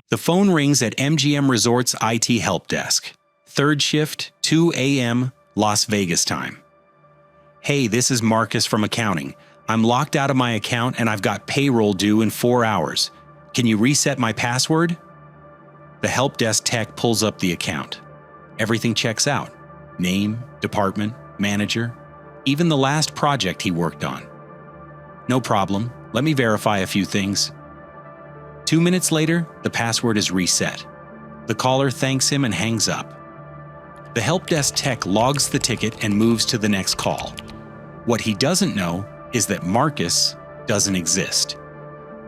The phone rings at MGM Resorts IT help desk. Third shift, 2 a.m., Las Vegas time. "Hey, this is Marcus from accounting. I'm locked out of my account and I've got payroll due in 4 hours. Can you reset my password?" The help desk tech pulls up the account. Everything checks out. Name, department, manager, even the last project he worked on. "No problem. Let me verify a few things." 2 minutes later, the password is reset. The caller thanks him and hangs up. The help desk tech logs the ticket and moves to the next call. What he doesn't know is that Marcus doesn't exist.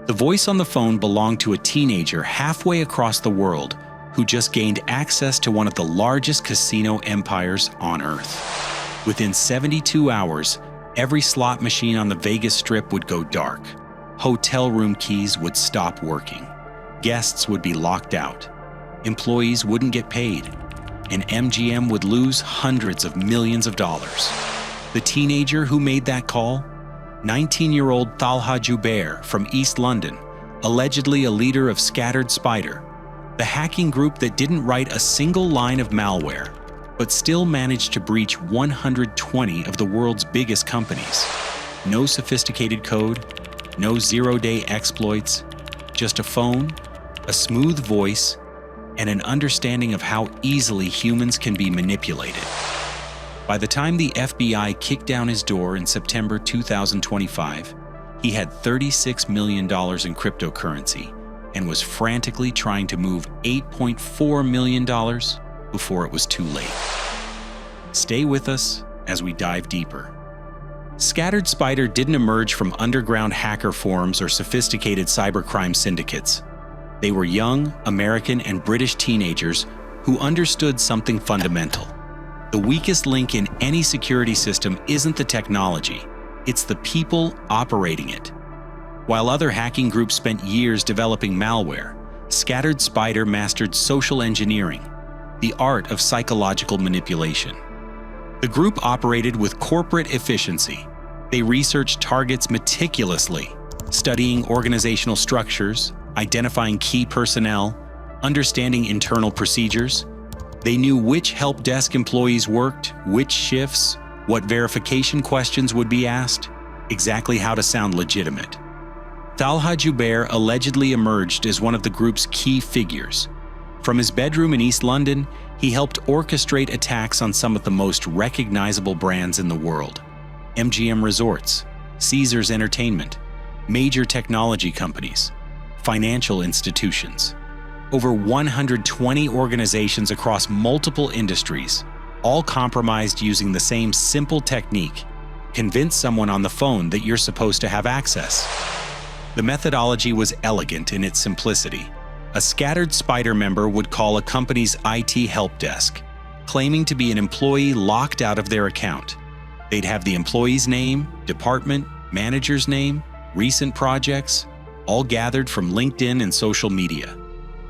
The voice on the phone belonged to a teenager halfway across the world who just gained access to one of the largest casino empires on Earth. Within 72 hours, every slot machine on the Vegas Strip would go dark. Hotel room keys would stop working. Guests would be locked out. Employees wouldn't get paid. And MGM would lose hundreds of millions of dollars. The teenager who made that call? 19-year-old Talha Jubair from East London, allegedly a leader of Scattered Spider, the hacking group that didn't write a single line of malware, but still managed to breach 120 of the world's biggest companies. No sophisticated code, no zero-day exploits, just a phone, a smooth voice, and an understanding of how easily humans can be manipulated. By the time the FBI kicked down his door in September 2025, he had $36 million in cryptocurrency and was frantically trying to move $8.4 million before it was too late. Stay with us as we dive deeper. Scattered Spider didn't emerge from underground hacker forums or sophisticated cybercrime syndicates. They were young, American, and British teenagers who understood something fundamental. The weakest link in any security system isn't the technology, it's the people operating it. While other hacking groups spent years developing malware, Scattered Spider mastered social engineering, the art of psychological manipulation. The group operated with corporate efficiency. They researched targets meticulously, studying organizational structures, identifying key personnel, understanding internal procedures. They knew which help desk employees worked, which shifts, what verification questions would be asked, exactly how to sound legitimate. Talha Jubair allegedly emerged as one of the group's key figures. From his bedroom in East London, he helped orchestrate attacks on some of the most recognizable brands in the world: MGM Resorts, Caesars Entertainment, major technology companies, financial institutions. Over 120 organizations across multiple industries, all compromised using the same simple technique: convince someone on the phone that you're supposed to have access. The methodology was elegant in its simplicity. A Scattered Spider member would call a company's IT help desk, claiming to be an employee locked out of their account. They'd have the employee's name, department, manager's name, recent projects, all gathered from LinkedIn and social media.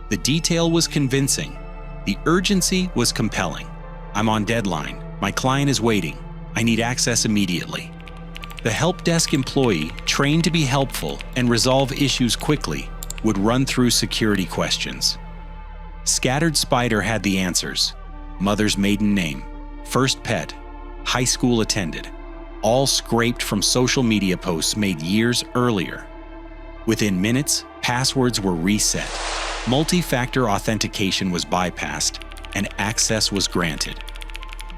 The detail was convincing. The urgency was compelling. "I'm on deadline. My client is waiting. I need access immediately." The help desk employee, trained to be helpful and resolve issues quickly, would run through security questions. Scattered Spider had the answers: mother's maiden name, first pet, high school attended, all scraped from social media posts made years earlier. Within minutes, passwords were reset, multi-factor authentication was bypassed, and access was granted.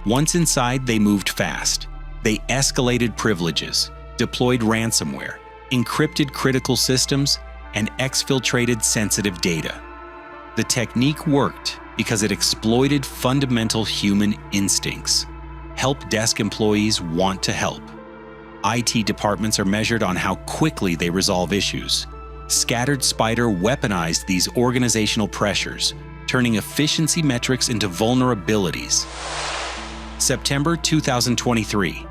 Once inside, they moved fast. They escalated privileges, deployed ransomware, encrypted critical systems, and exfiltrated sensitive data. The technique worked because it exploited fundamental human instincts. Help desk employees want to help. IT departments are measured on how quickly they resolve issues. Scattered Spider weaponized these organizational pressures, turning efficiency metrics into vulnerabilities. September 2023.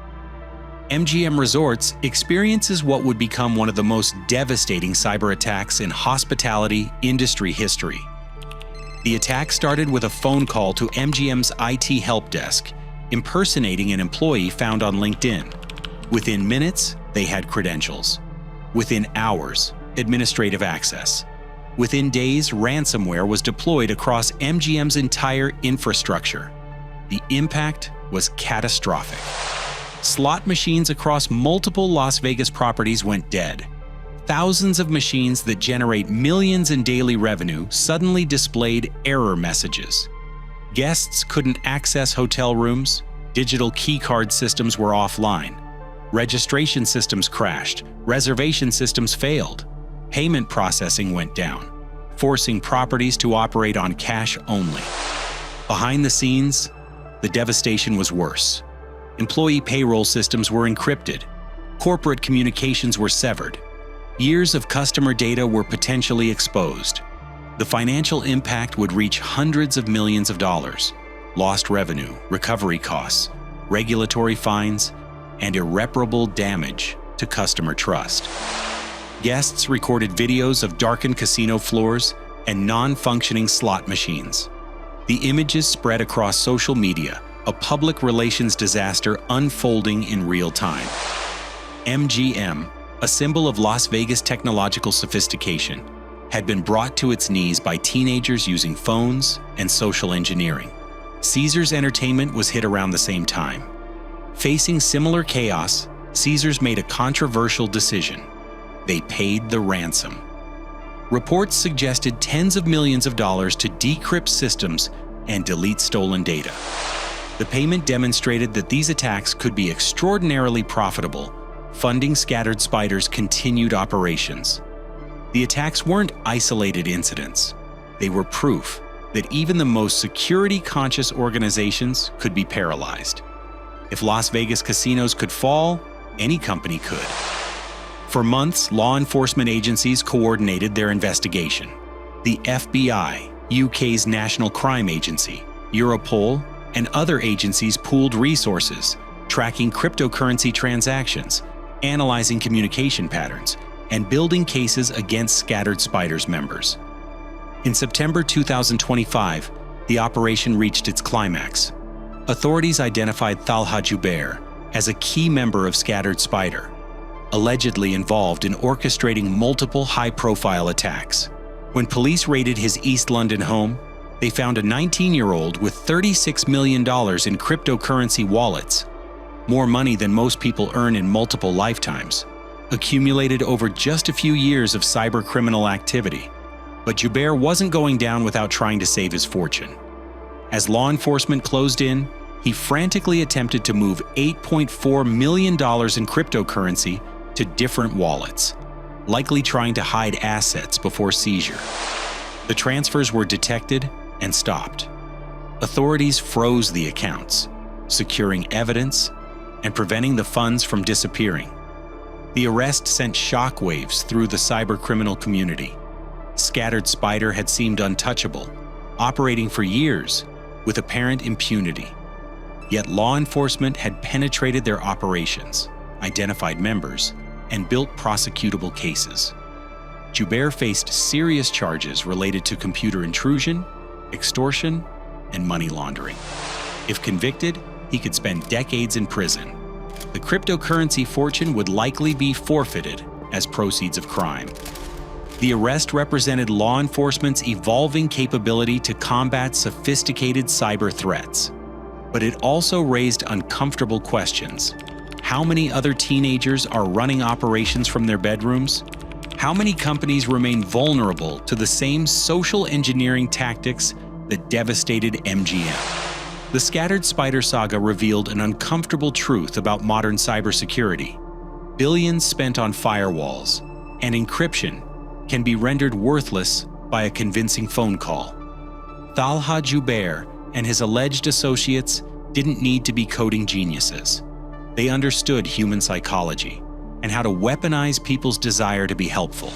MGM Resorts experiences what would become one of the most devastating cyber attacks in hospitality industry history. The attack started with a phone call to MGM's IT help desk, impersonating an employee found on LinkedIn. Within minutes, they had credentials. Within hours, administrative access. Within days, ransomware was deployed across MGM's entire infrastructure. The impact was catastrophic. Slot machines across multiple Las Vegas properties went dead. Thousands of machines that generate millions in daily revenue suddenly displayed error messages. Guests couldn't access hotel rooms, digital keycard systems were offline, registration systems crashed, reservation systems failed, payment processing went down, forcing properties to operate on cash only. Behind the scenes, the devastation was worse. Employee payroll systems were encrypted, corporate communications were severed, years of customer data were potentially exposed. The financial impact would reach hundreds of millions of dollars, lost revenue, recovery costs, regulatory fines, and irreparable damage to customer trust. Guests recorded videos of darkened casino floors and non-functioning slot machines. The images spread across social media, a public relations disaster unfolding in real time. MGM, a symbol of Las Vegas technological sophistication, had been brought to its knees by teenagers using phones and social engineering. Caesars Entertainment was hit around the same time. Facing similar chaos, Caesars made a controversial decision. They paid the ransom. Reports suggested tens of millions of dollars to decrypt systems and delete stolen data. The payment demonstrated that these attacks could be extraordinarily profitable, funding Scattered Spider's continued operations. The attacks weren't isolated incidents. They were proof that even the most security-conscious organizations could be paralyzed. If Las Vegas casinos could fall, any company could. For months, law enforcement agencies coordinated their investigation. The FBI, UK's National Crime Agency, Europol, and other agencies pooled resources, tracking cryptocurrency transactions, analyzing communication patterns, and building cases against Scattered Spider's members. In September 2025, the operation reached its climax. Authorities identified Talha Jubair as a key member of Scattered Spider, allegedly involved in orchestrating multiple high-profile attacks. When police raided his East London home, they found a 19-year-old with $36 million in cryptocurrency wallets, more money than most people earn in multiple lifetimes, accumulated over just a few years of cybercriminal activity. But Jubair wasn't going down without trying to save his fortune. As law enforcement closed in, he frantically attempted to move $8.4 million in cryptocurrency to different wallets, likely trying to hide assets before seizure. The transfers were detected and stopped. Authorities froze the accounts, securing evidence and preventing the funds from disappearing. The arrest sent shockwaves through the cybercriminal community. Scattered Spider had seemed untouchable, operating for years with apparent impunity. Yet law enforcement had penetrated their operations, identified members, and built prosecutable cases. Jubair faced serious charges related to computer intrusion, extortion, and money laundering. If convicted, he could spend decades in prison. The cryptocurrency fortune would likely be forfeited as proceeds of crime. The arrest represented law enforcement's evolving capability to combat sophisticated cyber threats. But it also raised uncomfortable questions. How many other teenagers are running operations from their bedrooms? How many companies remain vulnerable to the same social engineering tactics that devastated MGM? The Scattered Spider saga revealed an uncomfortable truth about modern cybersecurity. Billions spent on firewalls and encryption can be rendered worthless by a convincing phone call. Talha Jubair and his alleged associates didn't need to be coding geniuses. They understood human psychology and how to weaponize people's desire to be helpful.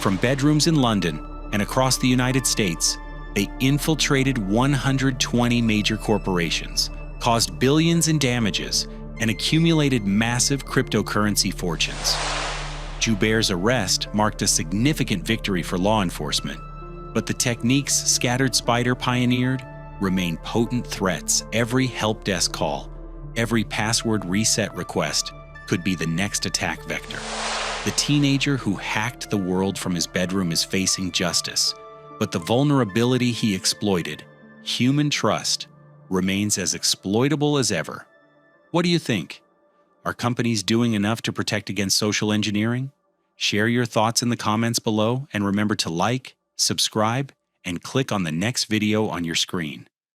From bedrooms in London and across the United States, they infiltrated 120 major corporations, caused billions in damages, and accumulated massive cryptocurrency fortunes. Jubair's arrest marked a significant victory for law enforcement, but the techniques Scattered Spider pioneered remain potent threats. Every help desk call, every password reset request could be the next attack vector. The teenager who hacked the world from his bedroom is facing justice, but the vulnerability he exploited, human trust, remains as exploitable as ever. What do you think? Are companies doing enough to protect against social engineering? Share your thoughts in the comments below, and remember to like, subscribe, and click on the next video on your screen.